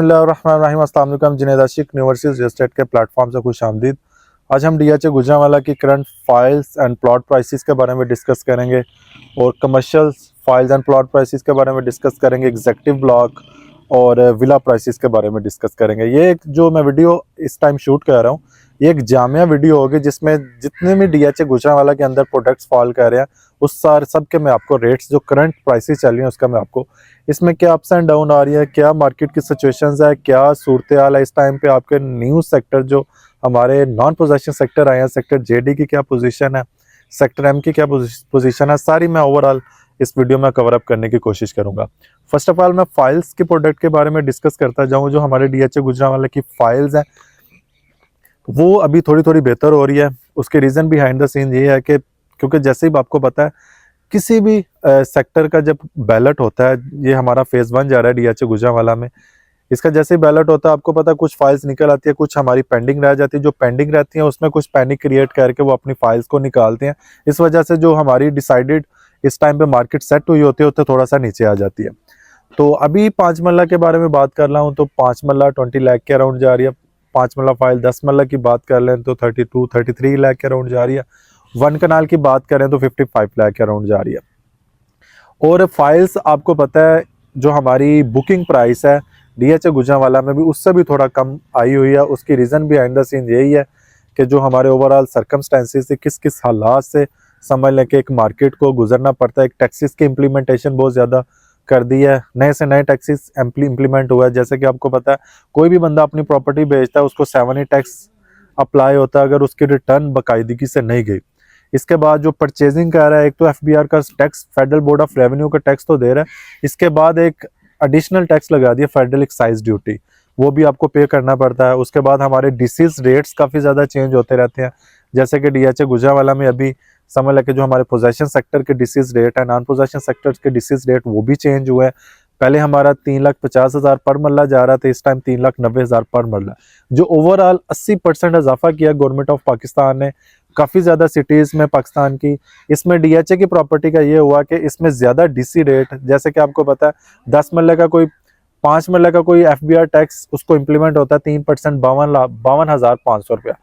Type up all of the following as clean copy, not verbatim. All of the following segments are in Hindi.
बिस्मिल्लाहिर्रहमानिर्रहीम। अस्सलाम वालेकुम। जुनैद आशिक यूनिवर्सिटी रियल एस्टेट के प्लेटफॉर्म से खुश आमदीद। आज हम डीएचए गुजरांवाला की current files and plot prices के बारे में डिस्कस करेंगे और commercial files and plot prices के बारे में डिस्कस करेंगे। एग्जेक्टिव ब्लॉक और विला प्राइसेस के बारे में डिस्कस करेंगे। ये एक जो मैं वीडियो इस टाइम शूट कर रहा हूँ, ये एक जामिया वीडियो होगी जिसमें जितने भी डीएचए गुजरांवाला के अंदर प्रोडक्ट्स फॉल कर रहे हैं उस सारे सब के मैं आपको रेट्स जो करंट प्राइसेस चल रही हैं उसका मैं आपको इसमें क्या अप्स एंड डाउन आ रही है, क्या मार्केट की सिचुएशंस है, क्या सूरत हाल है इस टाइम पे, आपके न्यू सेक्टर जो हमारे नॉन पोजेशन सेक्टर आए हैं, सेक्टर जेडी की क्या पोजीशन है, सेक्टर एम की क्या पोजीशन है, सारी मैं ओवरऑल इस वीडियो में कवर अप करने की कोशिश करूंगा। फर्स्ट ऑफ ऑल मैं फाइल्स के प्रोडक्ट के बारे में डिस्कस करता जाऊँ। जो हमारे डीएचए गुजरांवाला की फाइल्स हैं वो अभी थोड़ी थोड़ी बेहतर हो रही है। उसके रीज़न बिहाइंड द सीन ये है कि क्योंकि जैसे ही आपको पता है किसी भी सेक्टर का जब बैलेट होता है, ये हमारा फेज़ 1 जा रहा है डीएचए गुजरांवाला में, इसका जैसे ही बैलेट होता है आपको पता है कुछ फाइल्स निकल आती है, कुछ हमारी पेंडिंग रह जाती है। जो पेंडिंग रहती है उसमें कुछ पैनिक क्रिएट करके वो अपनी फाइल्स को निकालते हैं। इस वजह से जो हमारी डिसाइडेड इस टाइम पे मार्केट सेट हुई होती है थोड़ा सा नीचे आ जाती है। तो अभी 5 मल्ला के बारे में बात कर रहा हूँ तो 5 मल्ला 20 लाख के अराउंड जा रही है। 5 मल्ला फाइल 10 मल्ला की बात कर लें तो 32-33 लाख के अराउंड जा रही है। 1 कनाल की बात करें तो 55 लाख के अराउंड जा रही है। और फाइल्स आपको पता है जो हमारी बुकिंग प्राइस है डीएचए गुजरांवाला में भी उससे भी थोड़ा कम आई हुई है। उसकी रीज़न बिहाइंड द सीन यही है कि जो हमारे ओवरऑल सर्कमस्टेंसेस से किस किस हालात से समझ लें कि एक मार्केट को गुजरना पड़ता है। एक टैक्सेस की इम्प्लीमेंटेशन बहुत ज़्यादा कर दी है, नए से नए टैक्सेस इम्प्लीमेंट हुआ है। जैसे कि आपको पता है कोई भी बंदा अपनी प्रॉपर्टी बेचता है उसको 7 टैक्स अप्लाई होता है अगर उसकी रिटर्न बाकायदगी से नहीं गई। इसके बाद जो परचेजिंग कर रहा है, एक तो एफबीआर का tax, federal board of revenue का टैक्स तो दे रहा है, इसके बाद एक एडिशनल टैक्स लगा दिया फेडरल एक्साइज ड्यूटी, वो भी आपको पे करना पड़ता है। उसके बाद हमारे डिसीज रेट्स काफ़ी ज़्यादा चेंज होते रहते हैं। जैसे कि डीएचए गुजरांवाला में अभी समझ लें कि जो हमारे पोजेशन सेक्टर के डिसीज रेट है, नॉन पोजेशन सेक्टर के डिसीज रेट वो भी चेंज हुए हैं। पहले हमारा 3,50,000 पर मरला जा रहा था, इस टाइम 3,90,000 पर मरला, जो ओवरऑल 80% इजाफा किया गवर्नमेंट ऑफ पाकिस्तान ने काफ़ी ज़्यादा सिटीज़ में पाकिस्तान की। इसमें डीएचए की प्रॉपर्टी का ये हुआ कि इसमें ज़्यादा डीसी रेट, जैसे कि आपको पता है 10 मरले का कोई 5 मरले का कोई एफबीआर टैक्स उसको इम्प्लीमेंट होता है 3%, 52,500 रुपया।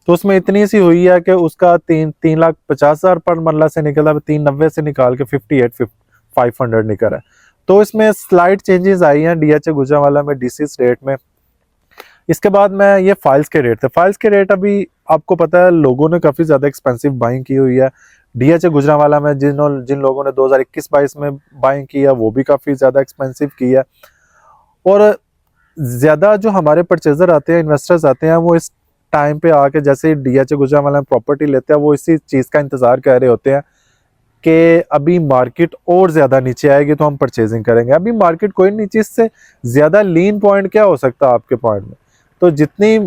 तो उसमें इतनी सी हुई है कि उसका 3,50,000 पर मरला से निकला, 390 से निकाल के 58,500 निकल है। तो इसमें स्लाइड चेंजेस आई हैं डीएचए गुजरांवाला में डीसीज रेट में। इसके बाद में ये फाइल्स के रेट थे। फाइल्स के रेट अभी आपको पता है लोगों ने काफ़ी ज़्यादा एक्सपेंसिव बाइंग की हुई है डीएचए गुजरांवाला में। जिन लोगों ने 2021-22 में बाइंग की है वो भी काफ़ी ज़्यादा एक्सपेंसिव की है। और ज़्यादा जो हमारे परचेजर आते हैं, इन्वेस्टर्स आते हैं, वो इस टाइम पे आके जैसे डीएचए गुजरांवाला में प्रॉपर्टी लेते हैं वो इसी चीज़ का इंतज़ार कर रहे होते हैं कि अभी मार्केट और ज़्यादा नीचे आएगी तो हम परचेजिंग करेंगे। अभी मार्केट कोई नहीं, चीज़ से ज़्यादा लीन पॉइंट क्या हो सकता है आपके पॉइंट में। तो जितनी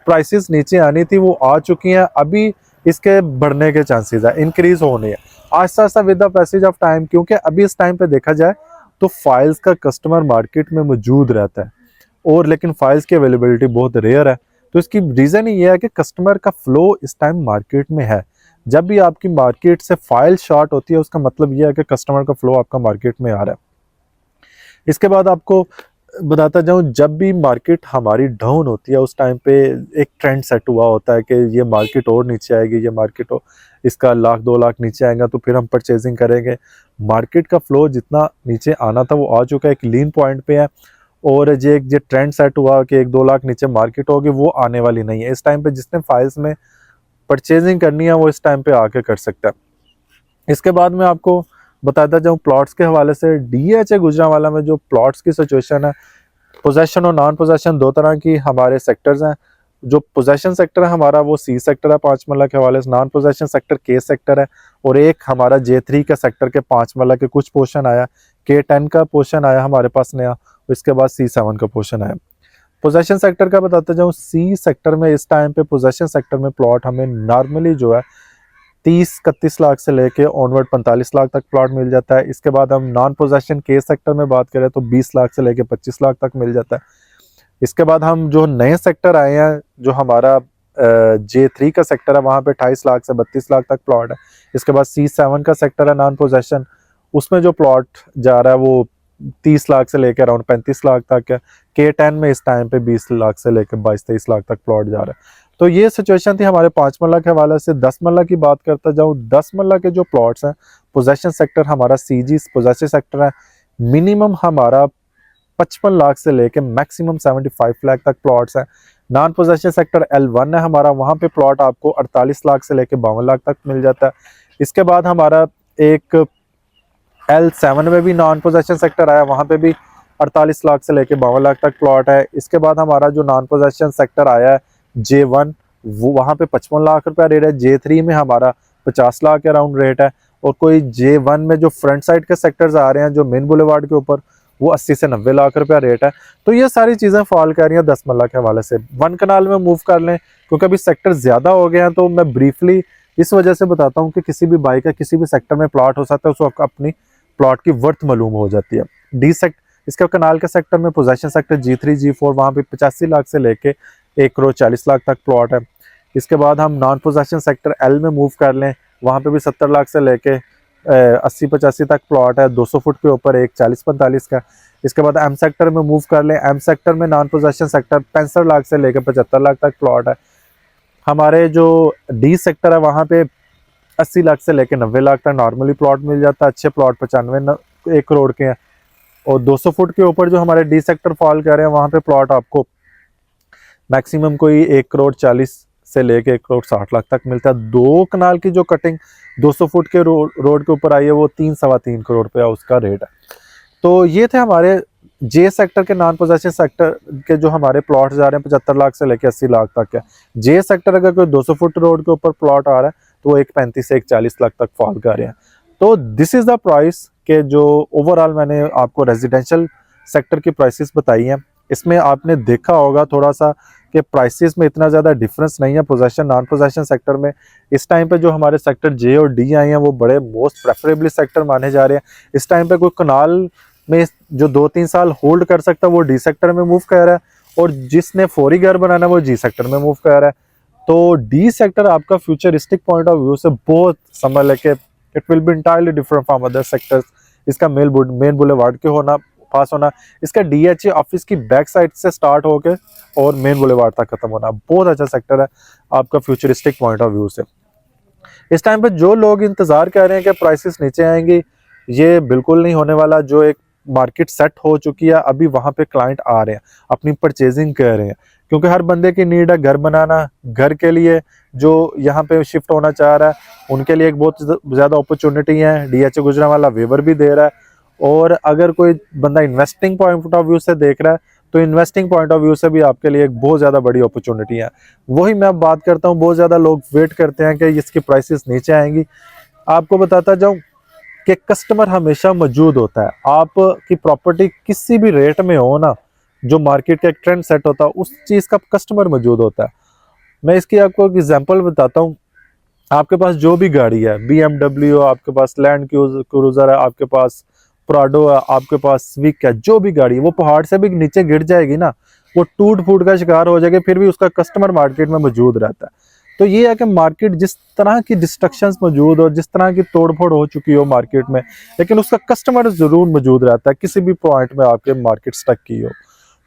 प्राइसेस नीचे आनी थी वो आ चुकी हैं, अभी इसके बढ़ने के चांसेस है, इंक्रीज होने हैं Aahista Aahista with the passage of time. क्योंकि अभी इस टाइम पे देखा जाए तो फाइल्स का कस्टमर मार्केट में मौजूद रहता है और लेकिन फाइल्स की अवेलेबिलिटी बहुत रेयर है। तो इसकी रीज़न ये है कि कस्टमर का फ्लो इस टाइम मार्केट में है। जब भी आपकी मार्केट से फाइल शॉर्ट होती है उसका मतलब यह है कि कस्टमर का फ्लो आपका मार्केट में आ रहा है। इसके बाद आपको बताता जाऊं, जब भी मार्केट हमारी डाउन होती है उस टाइम पे एक ट्रेंड सेट हुआ होता है कि ये मार्केट और नीचे आएगी, ये मार्केट हो इसका 1,00,000-2 लाख नीचे आएगा तो फिर हम परचेजिंग करेंगे। मार्केट का फ्लो जितना नीचे आना था वो आ चुका है, एक लीन पॉइंट पे है। और ये ट्रेंड सेट हुआ कि 1-2 लाख नीचे मार्केट होगी वो आने वाली नहीं है। इस टाइम पे जिसने फाइल्स में परचेजिंग करनी है वो इस टाइम पे आके कर सकता है। इसके बाद में आपको बताता जाऊँ प्लॉट्स के हवाले से, डीएचए गुजरांवाला में जो प्लॉट्स की सिचुएशन है, पोजेशन और नॉन पोजेशन दो तरह की हमारे सेक्टर्स हैं। जो पोजेशन सेक्टर है हमारा वो सी सेक्टर है 5 मल्ला के हवाले से, नॉन पोजेशन सेक्टर के सेक्टर है, और एक हमारा J3 का सेक्टर के 5 मल्ला के कुछ पोर्शन आया, K10 का पोर्शन आया हमारे पास नया, इसके बाद C7 का पोर्शन आया। पोजेशन सेक्टर का बताते जाऊँ, सी सेक्टर में इस टाइम पे पोजेशन सेक्टर में प्लॉट हमें नॉर्मली जो है 30-31 लाख से लेके ऑनवर्ड 45 लाख तक प्लॉट मिल जाता है। इसके बाद हम नॉन पोजेशन के सेक्टर में बात करें तो 20 लाख से लेके 25 लाख तक मिल जाता है। इसके बाद हम जो नए सेक्टर आए हैं, जो हमारा J3 का सेक्टर है, वहाँ पे 28 लाख से 32 लाख तक प्लॉट है। इसके बाद C7 का सेक्टर है नॉन पोजेशन, उसमें जो प्लॉट जा रहा है वो 30 लाख से लेकर अराउंड 35 लाख तक है। K10 में इस टाइम पे 20 लाख से लेकर 22-23 लाख तक प्लॉट जा रहा है। तो ये सिचुएशन थी हमारे 5 मरला के हवाले से। 10 मरला की बात करता जाऊँ, 10 मरला के जो प्लॉट्स हैं, पोजेशन सेक्टर हमारा CG पोजेसिव सेक्टर है, मिनिमम हमारा 55 लाख से लेके मैक्सिमम 75 लाख तक प्लॉट्स हैं। नॉन पोजेशन सेक्टर L1 है हमारा, वहाँ पे प्लॉट आपको 48 लाख से लेके 52 लाख तक मिल जाता है। इसके बाद हमारा एक L7 में भी नॉन पोजेशन सेक्टर आया, वहाँ पे भी 48 लाख से लेके 52 लाख तक प्लॉट है। इसके बाद हमारा जो नॉन पोजेशन सेक्टर आया है J1, वो वहाँ पे 55 लाख रुपया रेट है। J3 में हमारा 50 लाख के अराउंड रेट है। और कोई J1 में जो फ्रंट साइड के सेक्टर्स आ रहे हैं जो मेन बुलेवार्ड के ऊपर, वो 80 से 90 लाख रुपया रेट है। तो ये सारी चीज़ें फॉल कर रही हैं 10 मरला के हवाले से। 1 कनाल में मूव कर लें, क्योंकि अभी सेक्टर ज़्यादा हो गए हैं, तो मैं ब्रीफली इस वजह से बताता हूँ कि किसी भी बाई का किसी भी सेक्टर में प्लॉट हो सकता है, उसको अपनी प्लॉट की वर्थ मालूम हो जाती है। डी सेक्टर, इसके कनाल के सेक्टर में पोजेशन सेक्टर G3 G4, वहाँ पे 85 लाख से लेके 1 करोड़ 40 लाख तक प्लॉट है। इसके बाद हम नॉन पोजेशन सेक्टर L में मूव कर लें, वहाँ पे भी 70 लाख से लेके 80-85 तक प्लॉट है, 200 फुट के ऊपर एक 40-45 का। इसके बाद M सेक्टर में मूव कर लें, M सेक्टर में नॉन पोजेशन सेक्टर 65 लाख से लेकर 75 लाख तक प्लॉट है। हमारे जो D सेक्टर है वहाँ पे 80 लाख से लेकर 90 लाख तक नॉर्मली प्लॉट मिल जाता है। अच्छे प्लॉट 95-1 करोड़ के हैं। और 200 फुट के ऊपर जो हमारे D सेक्टर फॉल कर रहे हैं, वहाँ पे प्लॉट आपको मैक्सिमम कोई 1 करोड़ 40 से लेके 1 करोड़ 60 लाख तक मिलता है। 2 कनाल की जो कटिंग 200 फुट के रोड के ऊपर आई है, वो 3-3.25 करोड़ रुपया उसका रेट है। तो ये थे हमारे J सेक्टर के नॉन पोजेशन सेक्टर के जो हमारे प्लॉट जा रहे हैं 75 लाख से लेके 80 लाख तक है। J सेक्टर अगर कोई 200 फुट रोड के ऊपर प्लॉट आ रहा है, तो वो 1.35 से 1.40 लाख तक फॉल कर रहे हैं। तो दिस इज़ द प्राइस के जो ओवरऑल मैंने आपको रेजिडेंशियल सेक्टर की प्राइसेस बताई हैं। इसमें आपने देखा होगा थोड़ा सा कि प्राइसेस में इतना ज़्यादा डिफरेंस नहीं है पोजेशन नॉन पोजेशन सेक्टर में। इस टाइम पे जो हमारे सेक्टर J और D आए हैं, वो बड़े मोस्ट प्रेफरेबली सेक्टर माने जा रहे हैं। इस टाइम पे कोई कनाल में जो 2-3 साल होल्ड कर सकता है, वो D सेक्टर में मूव कर रहा है, और जिसने फौरी घर बनाना है वो G सेक्टर में मूव कर रहा है। तो D सेक्टर आपका फ्यूचरिस्टिक पॉइंट ऑफ व्यू से बहुत समझ लेके it will be entirely different from other sectors. इसका मेन बुलेवार्ड के पास होना, इसका DHA ऑफिस की बैक साइड से स्टार्ट होके और मेन बुलेवार्ड तक खत्म होना, बहुत अच्छा सेक्टर है आपका फ्यूचरिस्टिक पॉइंट ऑफ व्यू से। इस टाइम पे जो लोग इंतजार कर रहे हैं कि प्राइसेस नीचे आएंगी, ये बिल्कुल नहीं होने वाला। जो एक मार्केट सेट हो चुकी है, अभी वहां पे क्लाइंट आ रहे हैं, अपनी परचेजिंग कर रहे हैं, क्योंकि हर बंदे की नीड है घर बनाना। घर के लिए जो यहाँ पे शिफ्ट होना चाह रहा है, उनके लिए एक बहुत ज़्यादा अपॉर्चुनिटी है। DHA गुजरांवाला वेवर भी दे रहा है। और अगर कोई बंदा इन्वेस्टिंग पॉइंट ऑफ व्यू से देख रहा है, तो इन्वेस्टिंग पॉइंट ऑफ व्यू से भी आपके लिए एक बहुत ज़्यादा बड़ी अपॉर्चुनिटी है। वही मैं अब बात करता हूँ, बहुत ज़्यादा लोग वेट करते हैं कि इसकी प्राइसेस नीचे आएंगी। आपको बताता जाऊँ कि कस्टमर हमेशा मौजूद होता है। आपकी प्रॉपर्टी किसी भी रेट में हो ना, जो मार्केट का एक ट्रेंड सेट होता है, उस चीज़ का कस्टमर मौजूद होता है। मैं इसकी आपको एक एग्जांपल बताता हूँ। आपके पास जो भी गाड़ी है, BMW, आपके पास लैंड क्रूजर है, आपके पास प्राडो है, आपके पास स्विक है, जो भी गाड़ी है, वो पहाड़ से भी नीचे गिर जाएगी ना, वो टूट फूट का शिकार हो जाएगी, फिर भी उसका कस्टमर मार्केट में मौजूद रहता है। तो ये है कि मार्केट जिस तरह की डिस्ट्रक्शंस मौजूद हो, जिस तरह की तोड़फोड़ हो चुकी हो मार्केट में, लेकिन उसका कस्टमर जरूर मौजूद रहता है। किसी भी पॉइंट में आपके मार्केट स्टक की हो,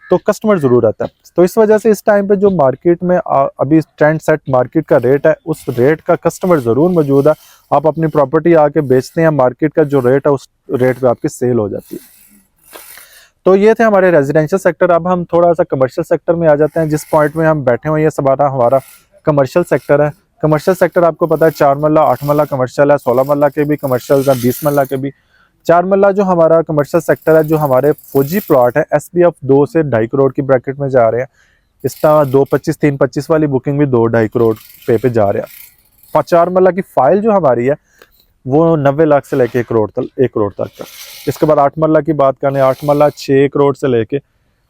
तो कस्टमर जरूर रहता है। तो इस वजह से इस टाइम पे जो मार्केट में अभी ट्रेंड सेट मार्केट का रेट है, उस रेट का कस्टमर जरूर मौजूद है। आप अपनी प्रॉपर्टी आके बेचते हैं, मार्केट का जो रेट है उस रेट पे आपकी सेल हो जाती है। तो ये थे हमारे रेजिडेंशियल सेक्टर। अब हम थोड़ा सा कमर्शियल सेक्टर में आ जाते हैं। जिस पॉइंट में हम बैठे हुए हैं, ये हमारा कमर्शियल सेक्टर है। कमर्शियल सेक्टर आपको पता है 4 मरला 8 मरला कमर्शियल है, 16 मरला के भी कमर्शियल है, 20 मरला के भी। 4 मरला जो हमारा कमर्शियल सेक्टर है, जो हमारे फौजी प्लॉट है, SBF 2 से 2.5 करोड़ की ब्रैकेट में जा रहे हैं। इसका 2.25 3.25 वाली बुकिंग भी 2-2.5 करोड़ पे जा रहे हैं। 4 मरला की फाइल जो हमारी है, वो 90 लाख से लेके 1 करोड़ तक का। इसके बाद 8 मरला की बात करें, 8 मरला 6 करोड़ से लेके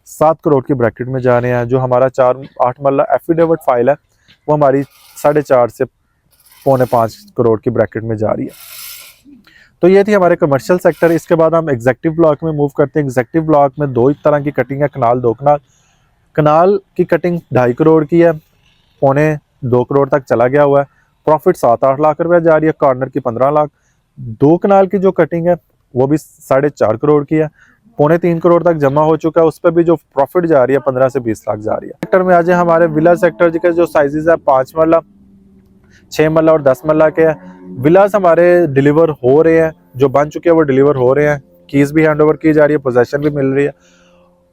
7 करोड़ की ब्रैकेट में जा रहे हैं। जो हमारा 8 मरला एफिडेविट फाइल है, वो हमारी 4.5 से 4.25 करोड़ की ब्रैकेट में जा रही है। तो ये थी हमारे कमर्शियल सेक्टर। इसके बाद हम एग्जेक्टिव ब्लॉक में मूव करते हैं। एग्जेक्टिव ब्लॉक में 2 तरह की कटिंग है, कनाल 2 कनाल। कनाल की कटिंग 2.5 करोड़ की है, 2.25 करोड़ तक चला गया हुआ है। प्रॉफिट 7-8 लाख रुपया जा रही है, कॉर्नर की 15 लाख। 2 कनाल की जो कटिंग है, वो भी 4.5 करोड़ की है, 3.25 करोड़ तक जमा हो चुका है। उस पर भी जो प्रॉफिट जा रही है 15 से 20 लाख जा रही है। सेक्टर में आज हमारे विला सेक्टर के जो साइजेस है 5 मरला, 6 मरला और 10 मरला के हैं। विलास हमारे डिलीवर हो रहे हैं, जो बन चुके हैं वो डिलीवर हो रहे हैं, कीज भी हैंड ओवर की जा रही है, पोजेशन भी मिल रही है।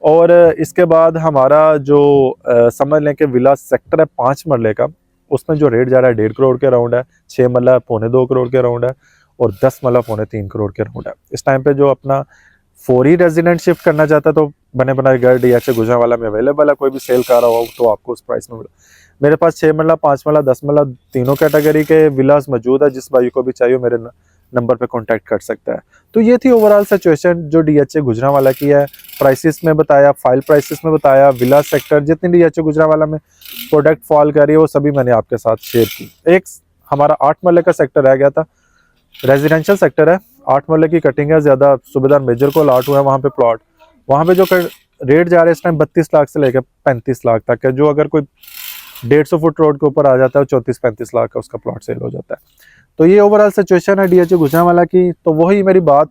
और इसके बाद हमारा जो समझ लें कि विला सेक्टर है 5 मरले का, उसमें जो रेट जा रहा है 1.5 करोड़ के राउंड है, 6 मरला 2.25 करोड़ के राउंड है और 10 मरला 3.25 करोड़ के राउंड है। इस टाइम पे जो अपना फौरी रेजिडेंट शिफ्ट करना चाहता है तो बने बनाए घर डीएचए गुजरांवाला में अवेलेबल है। कोई भी सेल कर रहा हो तो आपको उस प्राइस में मिला। मेरे पास 6 मरला, 5 मरला, 10 मरला तीनों कैटेगरी के विलास मौजूद है। जिस भाई को भी चाहिए मेरे नंबर पे कांटेक्ट कर सकता है। तो ये थी ओवरऑल सिचुएशन जो डीएचए गुजरांवाला की है। प्राइसेस में बताया, फाइल प्राइसेस में बताया, विला सेक्टर जितनी डीएचए गुजरांवाला में प्रोडक्ट फॉल कर रही है वो सभी मैंने आपके साथ शेयर की। एक हमारा 8 मरले का सेक्टर रह गया था, रेजिडेंशियल सेक्टर है, 8 मरले की कटिंग है, ज्यादा सूबेदार मेजर को अलॉट हुआ है वहाँ पे प्लॉट। वहाँ पे जो रेट जा रहे हैं इस टाइम 32 लाख से लेकर 35 लाख तक है। जो अगर कोई 150 फुट रोड के ऊपर आ जाता है 34-35 लाख का उसका प्लॉट सेल हो जाता है। तो ये ओवरऑल सिचुएशन है डीएचए गुजरांवाला की। तो वही मेरी बात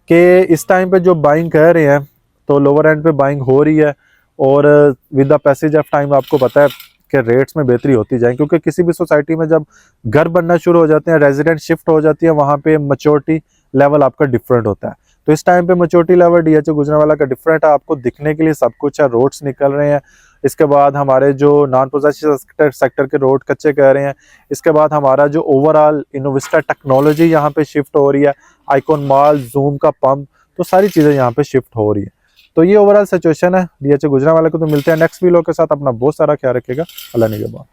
कि इस टाइम पे जो बाइंग कर रहे हैं तो लोअर एंड पे बाइंग हो रही है और with the passage of time आपको पता है कि रेट्स में बेहतरी होती जाए, क्योंकि किसी भी सोसाइटी में जब घर बनना शुरू हो जाते हैं, रेजिडेंट शिफ्ट हो जाती है, वहाँ पे मैच्योरिटी लेवल आपका डिफरेंट होता है। तो इस टाइम पे मैच्योरिटी लेवल डीएचए गुजरांवाला का डिफरेंट है। आपको दिखने के लिए सब कुछ है, रोड्स निकल रहे हैं। इसके बाद हमारे जो नॉन पोजेसिव सेक्टर के रोड कच्चे कर रहे हैं। इसके बाद हमारा जो ओवरऑल इनोविस्टा टेक्नोलॉजी यहाँ पे शिफ्ट हो रही है, आइकॉन मॉल, जूम का पंप, तो सारी चीज़ें यहाँ पे शिफ्ट हो रही है। तो ये ओवरऑल सिचुएशन है डीएचए गुजरांवाला को। तो मिलते हैं नेक्स्ट वीडियो के साथ। अपना बहुत सारा ख्याल रखिएगा। अल्लाह निगहबान।